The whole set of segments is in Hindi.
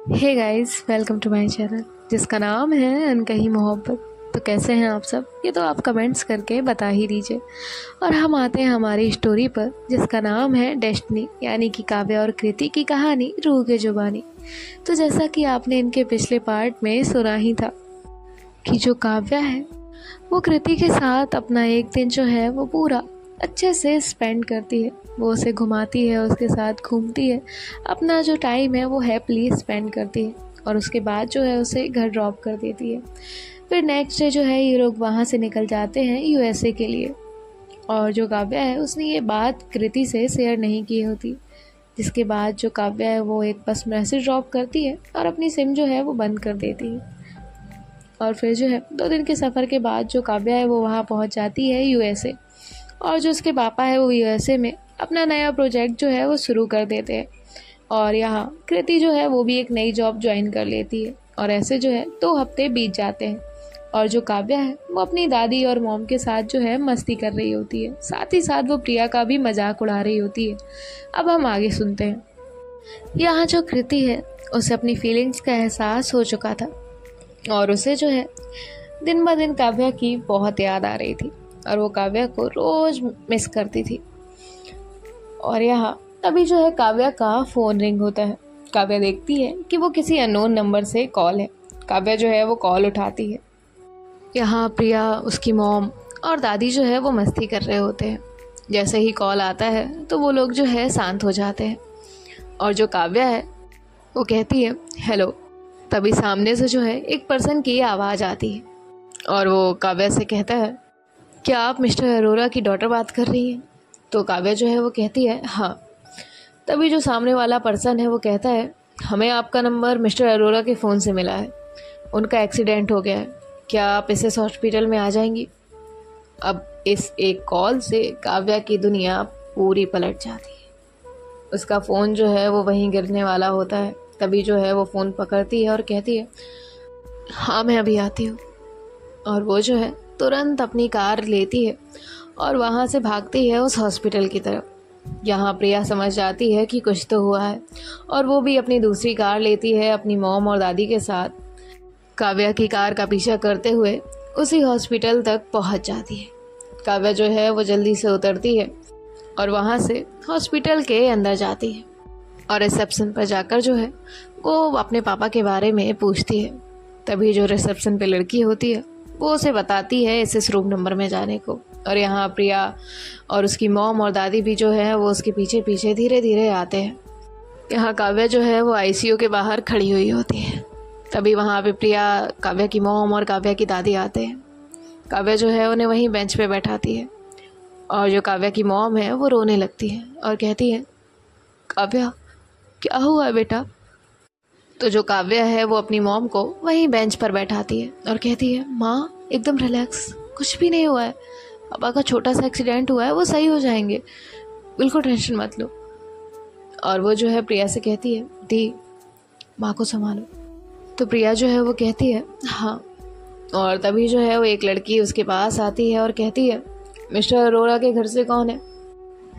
Hey guys, welcome to my channel जिसका नाम है अनकही मोहब्बत। तो कैसे हैं आप सब? ये तो आप कमेंट्स करके बता ही दीजिए। और हम आते हैं हमारी स्टोरी पर जिसका नाम है डेस्टिनी, यानी कि काव्या और कृति की कहानी रूह के जुबानी। तो जैसा कि आपने इनके पिछले पार्ट में सुना ही था कि जो काव्या है वो कृति के साथ अपना एक दिन जो है वो पूरा अच्छे से स्पेंड करती है। वो उसे घुमाती है, उसके साथ घूमती है, अपना जो टाइम है वो हैप्पीली स्पेंड करती है और उसके बाद जो है उसे घर ड्रॉप कर देती है। फिर नेक्स्ट डे जो है ये लोग वहाँ से निकल जाते हैं यूएसए के लिए। और जो काव्या है उसने ये बात कृति से शेयर नहीं की होती, जिसके बाद जो काव्या है वो एक बस मैसेज ड्रॉप करती है और अपनी सिम जो है वो बंद कर देती है। और फिर जो है 2 दिन के सफ़र के बाद जो काव्या है वो वहाँ पहुँच जाती है यूएसए। और जो उसके पापा है वो यूएसए में अपना नया प्रोजेक्ट जो है वो शुरू कर देते हैं। और यहाँ कृति जो है वो भी एक नई जॉब ज्वाइन कर लेती है। और ऐसे जो है 2 हफ्ते बीत जाते हैं और जो काव्या है वो अपनी दादी और मॉम के साथ जो है मस्ती कर रही होती है, साथ ही साथ वो प्रिया का भी मजाक उड़ा रही होती है। अब हम आगे सुनते हैं। यहाँ जो कृति है उसे अपनी फीलिंग्स का एहसास हो चुका था और उसे जो है दिन ब दिन काव्या की बहुत याद आ रही थी और वो काव्या को रोज मिस करती थी। और यहाँ तभी जो है काव्या का फ़ोन रिंग होता है। काव्या देखती है कि वो किसी अननोन नंबर से कॉल है। काव्या जो है वो कॉल उठाती है। यहाँ प्रिया, उसकी मॉम और दादी जो है वो मस्ती कर रहे होते हैं। जैसे ही कॉल आता है तो वो लोग जो है शांत हो जाते हैं और जो काव्या है वो कहती है हेलो। तभी सामने से जो है एक पर्सन की आवाज़ आती है और वो काव्या से कहता है क्या आप मिस्टर अरोरा की डॉटर बात कर रही हैं? तो काव्या जो है वो कहती है हाँ। तभी जो सामने वाला पर्सन है वो कहता है हमें आपका नंबर मिस्टर अरोरा के फ़ोन से मिला है, उनका एक्सीडेंट हो गया है, क्या आप इस हॉस्पिटल में आ जाएंगी? अब इस एक कॉल से काव्या की दुनिया पूरी पलट जाती है। उसका फ़ोन जो है वो वहीं गिरने वाला होता है। तभी जो है वो फ़ोन पकड़ती है और कहती है हाँ मैं अभी आती हूँ। और वो जो है तुरंत अपनी कार लेती है और वहाँ से भागती है उस हॉस्पिटल की तरफ। यहाँ प्रिया समझ जाती है कि कुछ तो हुआ है और वो भी अपनी दूसरी कार लेती है अपनी मॉम और दादी के साथ। काव्या की कार का पीछा करते हुए उसी हॉस्पिटल तक पहुँच जाती है। काव्या जो है वो जल्दी से उतरती है और वहाँ से हॉस्पिटल के अंदर जाती है और रिसेप्शन पर जाकर जो है वो अपने पापा के बारे में पूछती है। तभी जो रिसेप्शन पे लड़की होती है वो उसे बताती है इस रूम नंबर में जाने को। और यहाँ प्रिया और उसकी मॉम और दादी भी जो है वो उसके पीछे पीछे धीरे धीरे आते हैं। यहाँ काव्या जो है वो आईसीयू के बाहर खड़ी हुई होती है। तभी वहाँ पे प्रिया, काव्या की मॉम और काव्या की दादी आते हैं। काव्या जो है उन्हें वहीं बेंच पे बैठाती है और जो काव्या की मॉम है वो रोने लगती है और कहती है काव्या क्या हुआ है बेटा? तो जो काव्या है वो अपनी मॉम को वहीं बेंच पर बैठाती है और कहती है माँ एकदम रिलैक्स, कुछ भी नहीं हुआ है, पापा का छोटा सा एक्सीडेंट हुआ है, वो सही हो जाएंगे, बिल्कुल टेंशन मत लो। और वो जो है प्रिया से कहती है दी माँ को संभालो। तो प्रिया जो है वो कहती है हाँ। और तभी जो है वो एक लड़की उसके पास आती है और कहती है मिस्टर अरोरा के घर से कौन है?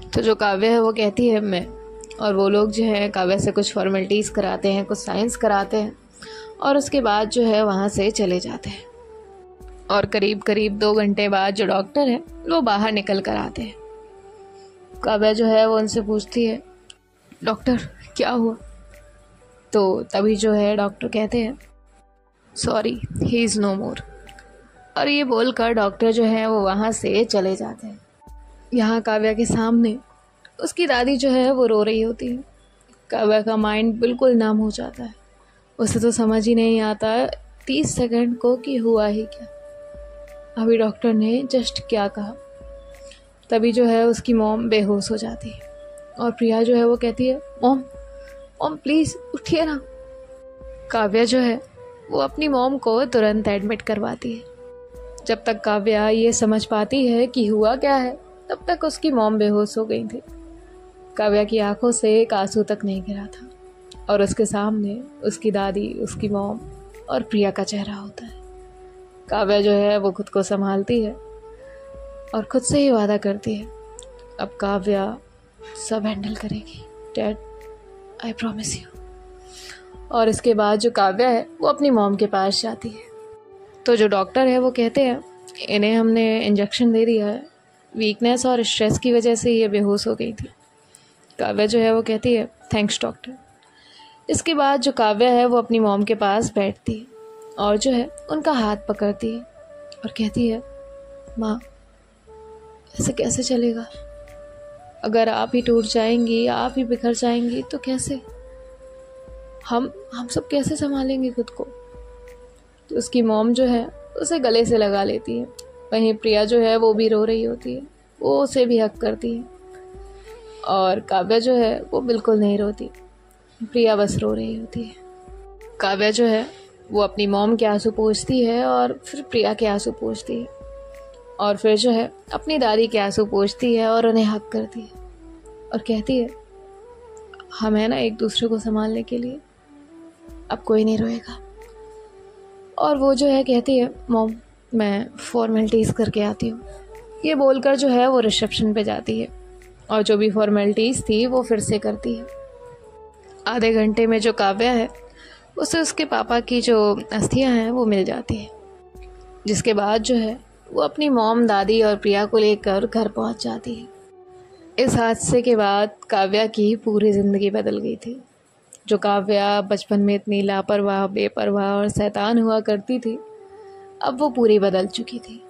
तो जो काव्या है वो कहती है मैं। और वो लोग जो है काव्या से कुछ फॉर्मेलिटीज़ कराते हैं, कुछ साइंस कराते हैं और उसके बाद जो है वहाँ से चले जाते हैं। और करीब करीब 2 घंटे बाद जो डॉक्टर है वो बाहर निकल कर आते हैं। काव्या जो है वो उनसे पूछती है डॉक्टर क्या हुआ? तो तभी जो है डॉक्टर कहते हैं सॉरी ही इज़ नो मोर। और ये बोलकर डॉक्टर जो है वो वहाँ से चले जाते हैं। यहाँ काव्या के सामने उसकी दादी जो है वो रो रही होती है। काव्या का माइंड बिल्कुल नम हो जाता है। उसे तो समझ ही नहीं आता 30 सेकंड को कि हुआ ही क्या, अभी डॉक्टर ने जस्ट क्या कहा। तभी जो है उसकी मॉम बेहोश हो जाती है और प्रिया जो है वो कहती है मॉम मॉम प्लीज़ उठिए ना। काव्या जो है वो अपनी मॉम को तुरंत एडमिट करवाती है। जब तक काव्या ये समझ पाती है कि हुआ क्या है तब तक उसकी मॉम बेहोश हो गई थी। काव्या की आंखों से एक आंसू तक नहीं गिरा था और उसके सामने उसकी दादी, उसकी मॉम और प्रिया का चेहरा होता है। काव्या जो है वो खुद को संभालती है और खुद से ही वादा करती है अब काव्या सब हैंडल करेगी, डैड आई प्रॉमिस यू। और इसके बाद जो काव्या है वो अपनी मॉम के पास जाती है। तो जो डॉक्टर है वो कहते हैं इन्हें हमने इंजेक्शन दे दिया है, वीकनेस और स्ट्रेस की वजह से ये बेहोश हो गई थी। काव्या जो है वो कहती है थैंक्स डॉक्टर। इसके बाद जो काव्या है वो अपनी मॉम के पास बैठती है और जो है उनका हाथ पकड़ती है और कहती है माँ ऐसे कैसे चलेगा, अगर आप ही टूट जाएंगी, आप ही बिखर जाएंगी तो कैसे, हम सब कैसे संभालेंगे खुद को। तो उसकी मॉम जो है उसे गले से लगा लेती है। वहीं प्रिया जो है वो भी रो रही होती है, वो उसे भी हक करती है और काव्या जो है वो बिल्कुल नहीं रोती, प्रिया बस रो रही होती है। काव्या जो है वो अपनी मॉम के आंसू पोंछती है और फिर प्रिया के आंसू पोंछती है और फिर जो है अपनी दादी के आंसू पोंछती है और उन्हें हक करती है और कहती है हम है ना एक दूसरे को संभालने के लिए, अब कोई नहीं रोएगा। और वो जो है कहती है मॉम मैं फॉर्मेलिटीज़ करके आती हूँ। ये बोलकर जो है वो रिसेप्शन पे जाती है और जो भी फॉर्मेलिटीज़ थी वो फिर से करती है। आधे घंटे में जो काव्या है उसे उसके पापा की जो अस्थियां हैं वो मिल जाती है, जिसके बाद जो है वो अपनी मॉम, दादी और प्रिया को लेकर घर पहुंच जाती है। इस हादसे के बाद काव्या की पूरी ज़िंदगी बदल गई थी। जो काव्या बचपन में इतनी लापरवाह, बेपरवाह और शैतान हुआ करती थी, अब वो पूरी बदल चुकी थी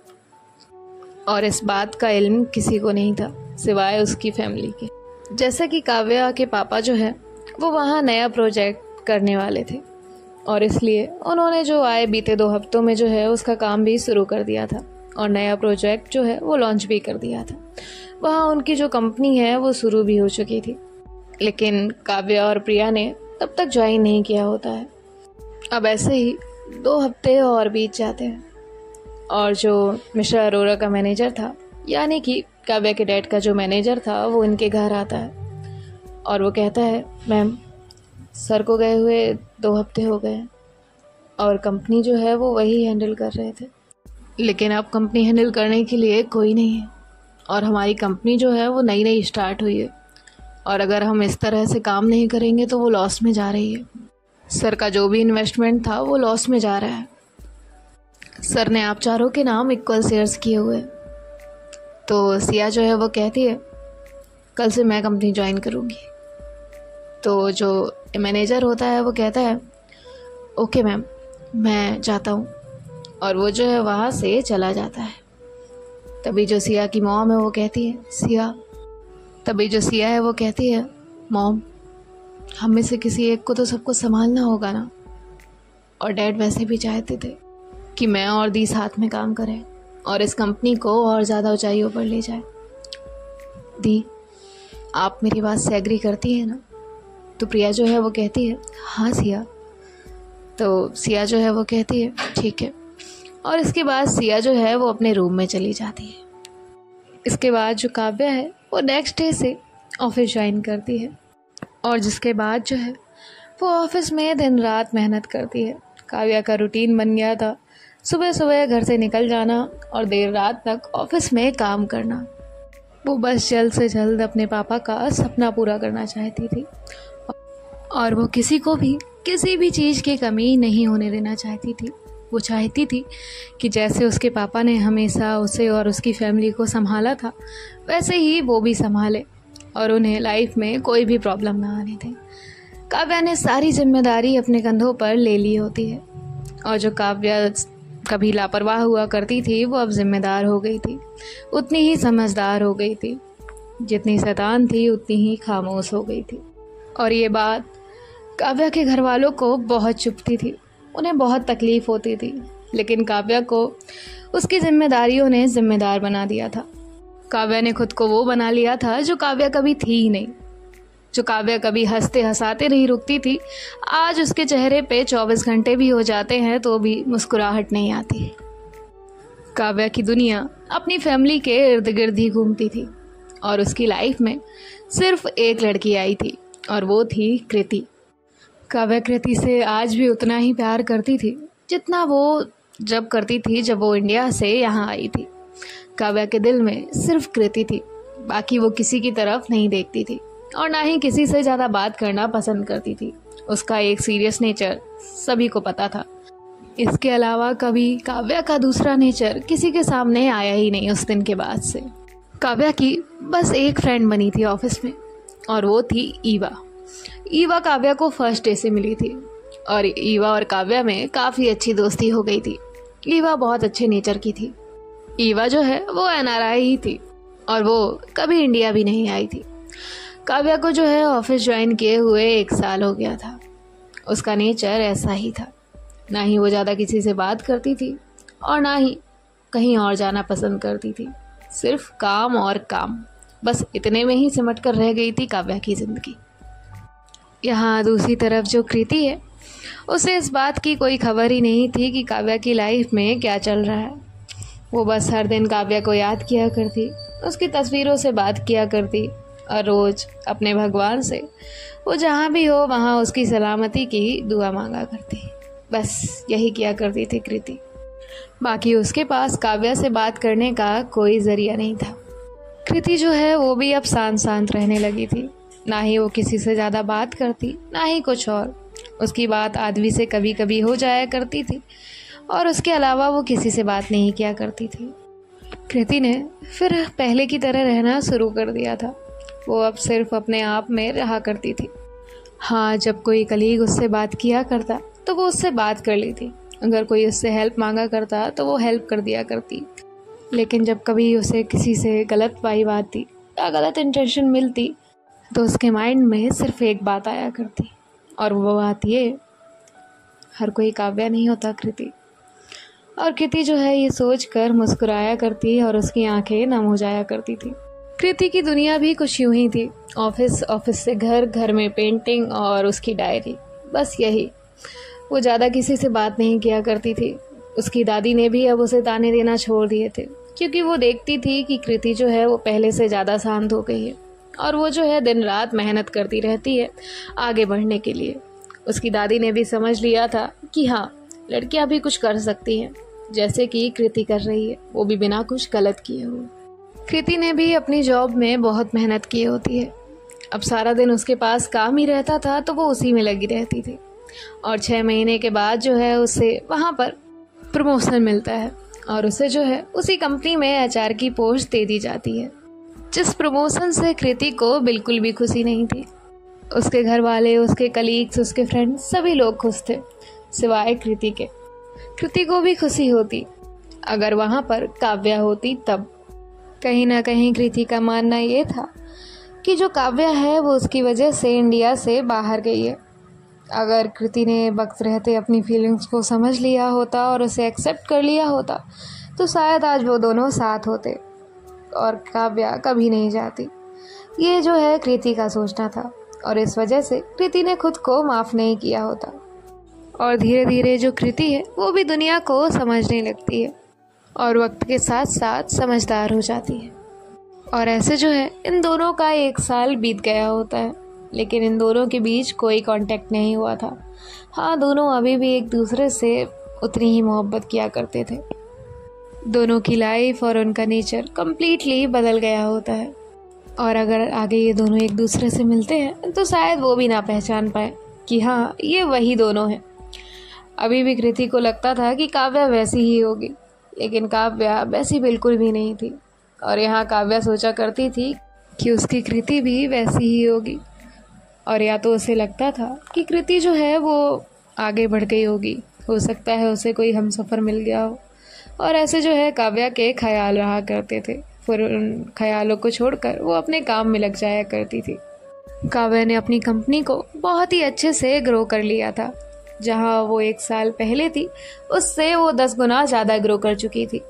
और इस बात का इल्म किसी को नहीं था सिवाय उसकी फैमिली के। जैसे कि काव्या के पापा जो है वो वहाँ नया प्रोजेक्ट करने वाले थे और इसलिए उन्होंने जो आए बीते 2 हफ्तों में जो है उसका काम भी शुरू कर दिया था और नया प्रोजेक्ट जो है वो लॉन्च भी कर दिया था। वहाँ उनकी जो कंपनी है वो शुरू भी हो चुकी थी, लेकिन काव्या और प्रिया ने तब तक ज्वाइन नहीं किया होता है। अब ऐसे ही 2 हफ्ते और बीत जाते हैं और जो मिश्रा अरोरा का मैनेजर था, यानी कि काव्या के डैड का जो मैनेजर था, वो इनके घर आता है और वो कहता है मैम सर को गए हुए 2 हफ्ते हो गए और कंपनी जो है वो वही हैंडल कर रहे थे, लेकिन अब कंपनी हैंडल करने के लिए कोई नहीं है और हमारी कंपनी जो है वो नई स्टार्ट हुई है और अगर हम इस तरह से काम नहीं करेंगे तो वो लॉस में जा रही है। सर का जो भी इन्वेस्टमेंट था वो लॉस में जा रहा है। सर ने आप चारों के नाम इक्वल शेयर्स किए हुए। तो सिया जो है वो कहती है कल से मैं कंपनी ज्वाइन करूँगी। तो जो मैनेजर होता है वो कहता है ओके मैम मैं जाता हूँ और वो जो है वहाँ से चला जाता है। तभी जो सिया की मॉम है वो कहती है सिया है वो कहती है मॉम हम में से किसी एक को तो सबको संभालना होगा ना, और डैड वैसे भी चाहते थे कि मैं और दी साथ में काम करें और इस कंपनी को और ज़्यादा ऊंचाइयों पर ले जाए। दी आप मेरी बात से एग्री करती है ना? तो प्रिया जो है वो कहती है हाँ सिया। तो सिया जो है वो कहती है ठीक है और इसके बाद सिया जो है वो अपने रूम में चली जाती है। इसके बाद जो काव्या है वो नेक्स्ट डे से ऑफिस ज्वाइन करती है और जिसके बाद जो है वो ऑफिस में दिन रात मेहनत करती है। काव्या का रूटीन बन गया था सुबह सुबह घर से निकल जाना और देर रात तक ऑफिस में काम करना। वो बस जल्द से जल्द अपने पापा का सपना पूरा करना चाहती थी और वो किसी को भी किसी भी चीज़ की कमी नहीं होने देना चाहती थी। वो चाहती थी कि जैसे उसके पापा ने हमेशा उसे और उसकी फैमिली को संभाला था वैसे ही वो भी संभाले और उन्हें लाइफ में कोई भी प्रॉब्लम ना आने दें। काव्या ने सारी जिम्मेदारी अपने कंधों पर ले ली होती है और जो काव्या कभी लापरवाह हुआ करती थी वो अब जिम्मेदार हो गई थी, उतनी ही समझदार हो गई थी। जितनी शैतान थी उतनी ही खामोश हो गई थी। और ये बात काव्या के घर वालों को बहुत चुभती थी, उन्हें बहुत तकलीफ़ होती थी, लेकिन काव्या को उसकी जिम्मेदारियों ने जिम्मेदार बना दिया था। काव्या ने खुद को वो बना लिया था जो काव्या कभी थी ही नहीं। जो काव्या कभी हंसते हंसाते नहीं रुकती थी, आज उसके चेहरे पे 24 घंटे भी हो जाते हैं तो भी मुस्कुराहट नहीं आती। काव्या की दुनिया अपनी फैमिली के इर्द गिर्द ही घूमती थी और उसकी लाइफ में सिर्फ एक लड़की आई थी और वो थी कृति। काव्या कृति से आज भी उतना ही प्यार करती थी जितना वो जब करती थी जब वो इंडिया से यहाँ आई थी। काव्या के दिल में सिर्फ कृति थी, बाकी वो किसी की तरफ नहीं देखती थी और ना ही किसी से ज़्यादा बात करना पसंद करती थी। उसका एक सीरियस नेचर सभी को पता था। इसके अलावा कभी काव्या का दूसरा नेचर किसी के सामने आया ही नहीं उस दिन के बाद से। काव्या की बस एक फ्रेंड बनी थी ऑफिस में, और वो थी ईवा। ईवा काव्या को फर्स्ट डे से मिली थी और ईवा और काव्या में काफ़ी अच्छी दोस्ती हो गई थी। ईवा बहुत अच्छे नेचर की थी। ईवा जो है वो NRI ही थी और वो कभी इंडिया भी नहीं आई थी। काव्या को जो है ऑफिस ज्वाइन किए हुए 1 साल हो गया था। उसका नेचर ऐसा ही था, ना ही वो ज़्यादा किसी से बात करती थी और ना ही कहीं और जाना पसंद करती थी। सिर्फ काम और काम, बस इतने में ही सिमट कर रह गई थी काव्या की ज़िंदगी। यहाँ दूसरी तरफ जो कृति है, उसे इस बात की कोई खबर ही नहीं थी कि काव्या की लाइफ में क्या चल रहा है। वो बस हर दिन काव्या को याद किया करती, उसकी तस्वीरों से बात किया करती और रोज़ अपने भगवान से वो जहाँ भी हो वहाँ उसकी सलामती की दुआ मांगा करती। बस यही किया करती थी कृति। बाकी उसके पास काव्या से बात करने का कोई ज़रिया नहीं था। कृति जो है वो भी अब शांत शांत रहने लगी थी। ना ही वो किसी से ज़्यादा बात करती, ना ही कुछ और। उसकी बात आदमी से कभी कभी हो जाया करती थी और उसके अलावा वो किसी से बात नहीं किया करती थी। कृति ने फिर पहले की तरह रहना शुरू कर दिया था। वो अब सिर्फ अपने आप में रहा करती थी। हाँ, जब कोई कलीग उससे बात किया करता तो वो उससे बात कर लेती। अगर कोई उससे हेल्प मांगा करता तो वो हेल्प कर दिया करती। लेकिन जब कभी उसे किसी से गलत वाइब आती या गलत इंटेंशन मिलती तो उसके माइंड में सिर्फ एक बात आया करती, और वो बात ये, हर कोई काव्या नहीं होता कृति। और कृति जो है ये सोच कर मुस्कुराया करती और उसकी आंखें नम हो जाया करती थी। कृति की दुनिया भी कुछ यूं ही थी। ऑफिस, ऑफिस से घर, घर में पेंटिंग और उसकी डायरी, बस यही। वो ज़्यादा किसी से बात नहीं किया करती थी। उसकी दादी ने भी अब उसे ताने देना छोड़ दिए थे, क्योंकि वो देखती थी कि कृति जो है वो पहले से ज़्यादा शांत हो गई है और वो जो है दिन रात मेहनत करती रहती है आगे बढ़ने के लिए। उसकी दादी ने भी समझ लिया था कि हाँ, लड़कियां भी कुछ कर सकती हैं, जैसे कि कृति कर रही है, वो भी बिना कुछ गलत किए हुए। कृति ने भी अपनी जॉब में बहुत मेहनत की होती है। अब सारा दिन उसके पास काम ही रहता था तो वो उसी में लगी रहती थी, और 6 महीने के बाद जो है उसे वहाँ पर प्रमोशन मिलता है और उसे जो है उसी कंपनी में HR की पोस्ट दे दी जाती है, जिस प्रमोशन से कृति को बिल्कुल भी खुशी नहीं थी। उसके घर वाले, उसके कलीग्स, उसके फ्रेंड्स, सभी लोग खुश थे सिवाय कृति के। कृति को भी खुशी होती अगर वहाँ पर काव्या होती तब। कहीं ना कहीं कृति का मानना ये था कि जो काव्या है वो उसकी वजह से इंडिया से बाहर गई है। अगर कृति ने वक्त रहते अपनी फीलिंग्स को समझ लिया होता और उसे एक्सेप्ट कर लिया होता तो शायद आज वो दोनों साथ होते और काव्या कभी नहीं जाती। ये जो है कृति का सोचना था और इस वजह से कृति ने खुद को माफ़ नहीं किया होता। और धीरे धीरे जो कृति है वो भी दुनिया को समझने लगती है और वक्त के साथ साथ समझदार हो जाती है। और ऐसे जो है इन दोनों का 1 साल बीत गया होता है, लेकिन इन दोनों के बीच कोई कांटेक्ट नहीं हुआ था। हाँ, दोनों अभी भी एक दूसरे से उतनी ही मोहब्बत किया करते थे। दोनों की लाइफ और उनका नेचर कम्प्लीटली बदल गया होता है, और अगर आगे ये दोनों एक दूसरे से मिलते हैं तो शायद वो भी ना पहचान पाए कि हाँ, ये वही दोनों हैं। अभी भी कृति को लगता था कि काव्या वैसी ही होगी, लेकिन काव्या वैसी बिल्कुल भी नहीं थी। और यहाँ काव्या सोचा करती थी कि उसकी कृति भी वैसी ही होगी, और या तो उसे लगता था कि कृति जो है वो आगे बढ़ गई होगी, हो सकता है उसे कोई हमसफ़र मिल गया हो। और ऐसे जो है काव्या के ख्याल रहा करते थे। फिर उन ख्यालों को छोड़कर वो अपने काम में लग जाया करती थी। काव्या ने अपनी कंपनी को बहुत ही अच्छे से ग्रो कर लिया था। जहाँ वो 1 साल पहले थी उससे वो 10 गुना ज़्यादा ग्रो कर चुकी थी,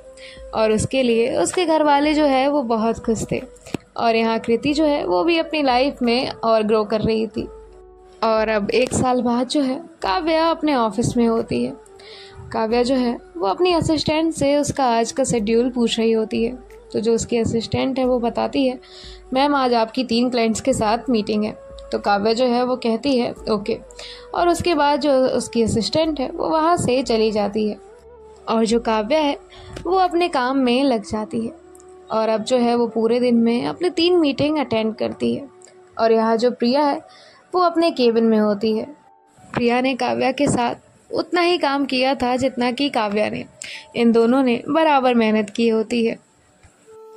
और उसके लिए उसके घर वाले जो है वो बहुत खुश थे। और यहाँ कृति जो है वो भी अपनी लाइफ में और ग्रो कर रही थी। और अब 1 साल बाद जो है काव्या अपने ऑफिस में होती है। काव्या जो है वो अपनी असिस्टेंट से उसका आज का शेड्यूल पूछ रही होती है। तो जो उसकी असिस्टेंट है वो बताती है, मैम आज आपकी 3 क्लाइंट्स के साथ मीटिंग है। तो काव्या जो है वो कहती है ओके, और उसके बाद जो उसकी असिस्टेंट है वो वहाँ से चली जाती है, और जो काव्या है वो अपने काम में लग जाती है। और अब जो है वो पूरे दिन में अपने 3 मीटिंग अटेंड करती है। और यहाँ जो प्रिया है वो अपने केबिन में होती है। प्रिया ने काव्या के साथ उतना ही काम किया था जितना कि काव्या ने। इन दोनों ने बराबर मेहनत की होती है।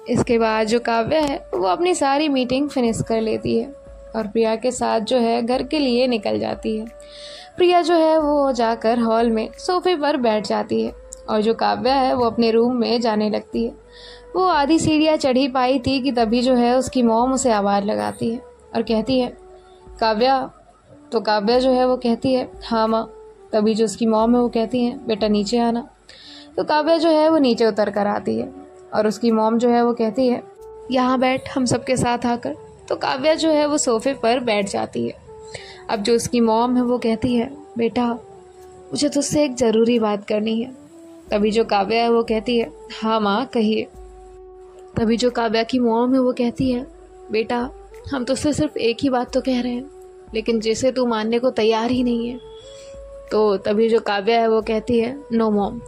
इसके बाद जो काव्या है वो अपनी सारी मीटिंग फिनिश कर लेती है और प्रिया के साथ जो है घर के लिए निकल जाती है। प्रिया जो है वो जाकर हॉल में सोफे पर बैठ जाती है और जो काव्या है वो अपने रूम में जाने लगती है। वो आधी सीढ़ियाँ चढ़ी पाई थी कि तभी जो है उसकी मॉम उसे आवाज़ लगाती है और कहती है, काव्या। तो काव्या जो है वो कहती है, हाँ माँ। तभी जो उसकी मॉम है वो कहती है, बेटा नीचे आना। तो काव्या जो है वो नीचे उतर कर आती है और उसकी मॉम जो है वो कहती है, यहाँ बैठ हम सबके साथ आकर। तो काव्या जो है वो सोफे पर बैठ जाती है। अब जो उसकी मॉम है वो कहती है, बेटा मुझे तुझसे एक ज़रूरी बात करनी है। तभी जो काव्या है वो कहती है, हाँ माँ कहिए। तभी जो काव्या की मॉम है वो कहती है, बेटा हम तुझसे सिर्फ एक ही बात तो कह रहे हैं, लेकिन जिसे तू मानने को तैयार ही नहीं है। तो तभी जो काव्या है वो कहती है, नो मॉम,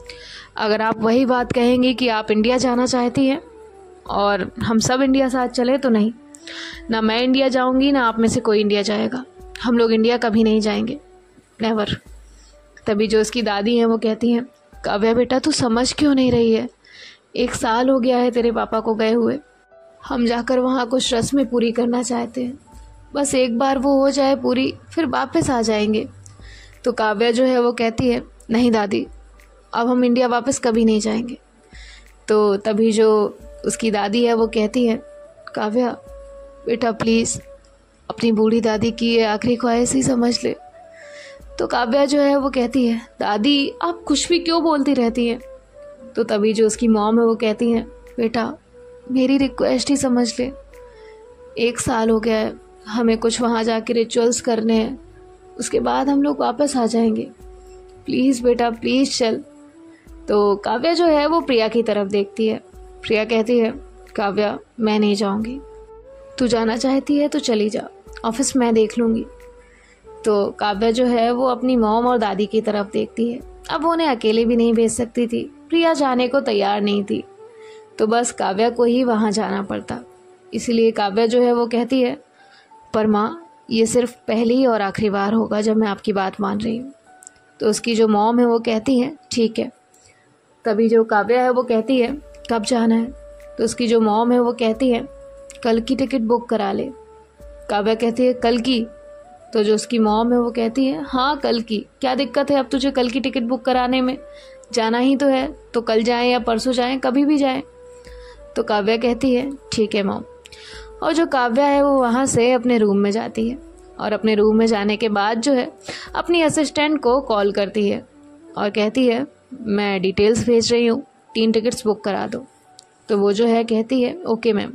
अगर आप वही बात कहेंगी कि आप इंडिया जाना चाहती हैं और हम सब इंडिया साथ चले तो नहीं, ना मैं इंडिया जाऊंगी ना आप में से कोई इंडिया जाएगा। हम लोग इंडिया कभी नहीं जाएंगे, नेवर। तभी जो उसकी दादी हैं वो कहती हैं, काव्या बेटा तू समझ क्यों नहीं रही है? 1 साल हो गया है तेरे पापा को गए हुए। हम जाकर वहाँ कुछ रस्में पूरी करना चाहते हैं, बस एक बार वो हो जाए पूरी, फिर वापस आ जाएंगे। तो काव्या जो है वो कहती है, नहीं दादी, अब हम इंडिया वापस कभी नहीं जाएंगे। तो तभी जो उसकी दादी है वो कहती है, काव्या बेटा प्लीज़ अपनी बूढ़ी दादी की ये आखिरी ख्वाहिश ही समझ ले। तो काव्या जो है वो कहती है, दादी आप कुछ भी क्यों बोलती रहती हैं? तो तभी जो उसकी मॉम है वो कहती हैं, बेटा मेरी रिक्वेस्ट ही समझ ले। 1 साल हो गया है, हमें कुछ वहाँ जाके रिचुअल्स करने हैं, उसके बाद हम लोग वापस आ जाएंगे। प्लीज़ बेटा प्लीज़ चल। तो काव्या जो है वो प्रिया की तरफ देखती है। प्रिया कहती है, काव्या मैं नहीं जाऊँगी, तू जाना चाहती है तो चली जा, ऑफिस मैं देख लूँगी। तो काव्या जो है वो अपनी मॉम और दादी की तरफ देखती है। अब वो उन्हें अकेले भी नहीं भेज सकती थी, प्रिया जाने को तैयार नहीं थी, तो बस काव्या को ही वहाँ जाना पड़ता। इसलिए काव्या जो है वो कहती है, पर माँ ये सिर्फ पहली और आखिरी बार होगा जब मैं आपकी बात मान रही हूँ। तो उसकी जो मॉम है वो कहती है, ठीक है। तभी जो काव्या है वो कहती है, कब जाना है? तो उसकी जो मॉम है वो कहती है, कल की टिकट बुक करा ले। काव्या कहती है, कल की? तो जो उसकी मॉम है वो कहती है, हाँ कल की, क्या दिक्कत है अब तुझे कल की टिकट बुक कराने में? जाना ही तो है, तो कल जाएं या परसों जाएं, कभी भी जाएं। तो काव्या कहती है, ठीक है मॉम। और जो काव्या है वो वहाँ से अपने रूम में जाती है और अपने रूम में जाने के बाद जो है अपनी असिस्टेंट को कॉल करती है और कहती है, मैं डिटेल्स भेज रही हूँ, 3 टिकट्स बुक करा दो। तो वो जो है कहती है, ओके मैम।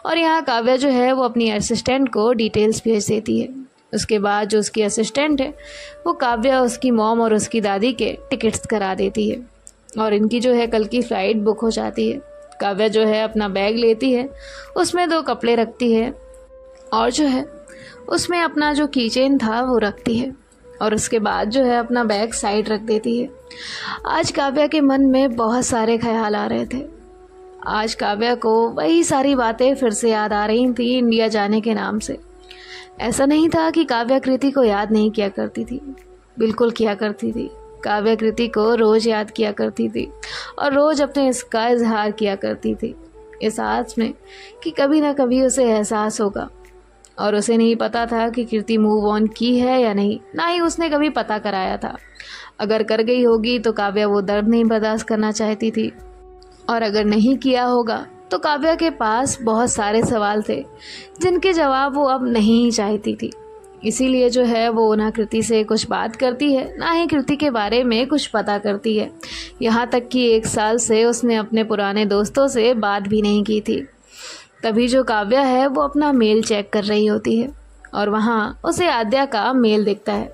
और यहाँ काव्या जो है वो अपनी असिस्टेंट को डिटेल्स भेज देती है। उसके बाद जो उसकी असिस्टेंट है वो काव्या, उसकी मॉम और उसकी दादी के टिकट्स करा देती है और इनकी जो है कल की फ़्लाइट बुक हो जाती है। काव्या जो है अपना बैग लेती है, उसमें 2 कपड़े रखती है और जो है उसमें अपना जो कीचेन था वो रखती है और उसके बाद जो है अपना बैग साइड रख देती है। आज काव्या के मन में बहुत सारे ख्याल आ रहे थे। आज काव्या को वही सारी बातें फिर से याद आ रही थी इंडिया जाने के नाम से। ऐसा नहीं था कि काव्या कृति को याद नहीं किया करती थी, बिल्कुल किया करती थी। काव्या कृति को रोज़ याद किया करती थी और रोज़ अपने इसका इजहार किया करती थी, इस आस में कि कभी ना कभी उसे एहसास होगा। और उसे नहीं पता था कि कृति मूव ऑन की है या नहीं, ना ही उसने कभी पता कराया था। अगर कर गई होगी तो काव्या वो दर्द नहीं बर्दाश्त करना चाहती थी, और अगर नहीं किया होगा तो काव्या के पास बहुत सारे सवाल थे जिनके जवाब वो अब नहीं चाहती थी। इसीलिए जो है वो ना कृति से कुछ बात करती है, ना ही कृति के बारे में कुछ पता करती है। यहाँ तक कि 1 साल से उसने अपने पुराने दोस्तों से बात भी नहीं की थी। तभी जो काव्या है वो अपना मेल चेक कर रही होती है और वहाँ उसे आद्या का मेल दिखता है।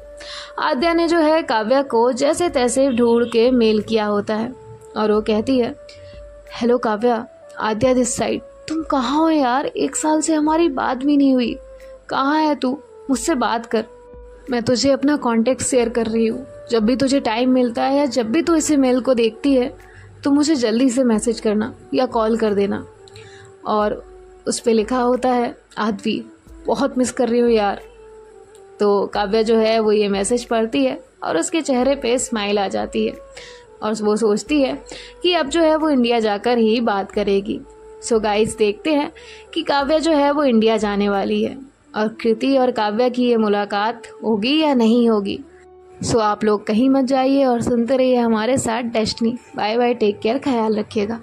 आद्या ने जो है काव्या को जैसे तैसे ढूंढ के मेल किया होता है और वो कहती है, hello Kavya, Aadya this side. तुम कहाँ हो यार? 1 साल से हमारी बात भी नहीं हुई। कहाँ है तू? मुझसे बात कर। मैं तुझे अपना कॉन्टेक्ट शेयर कर रही हूँ। जब भी तुझे टाइम मिलता है या जब भी तू इस मेल को देखती है तो मुझे जल्दी से मैसेज करना या कॉल कर देना। और उस पे लिखा होता है, आदवी बहुत मिस कर रही हूँ यार। तो काव्या जो है वो ये मैसेज पढ़ती है और उसके चेहरे पे स्माइल आ जाती है और वो सोचती है कि अब जो है वो इंडिया जाकर ही बात करेगी। सो गाइस, देखते हैं कि काव्या जो है वो इंडिया जाने वाली है और कृति और काव्या की ये मुलाकात होगी या नहीं होगी। सो आप लोग कहीं मत जाइए और सुनते रहिए हमारे साथ destiny. Bye bye, take care, ख्याल रखिएगा।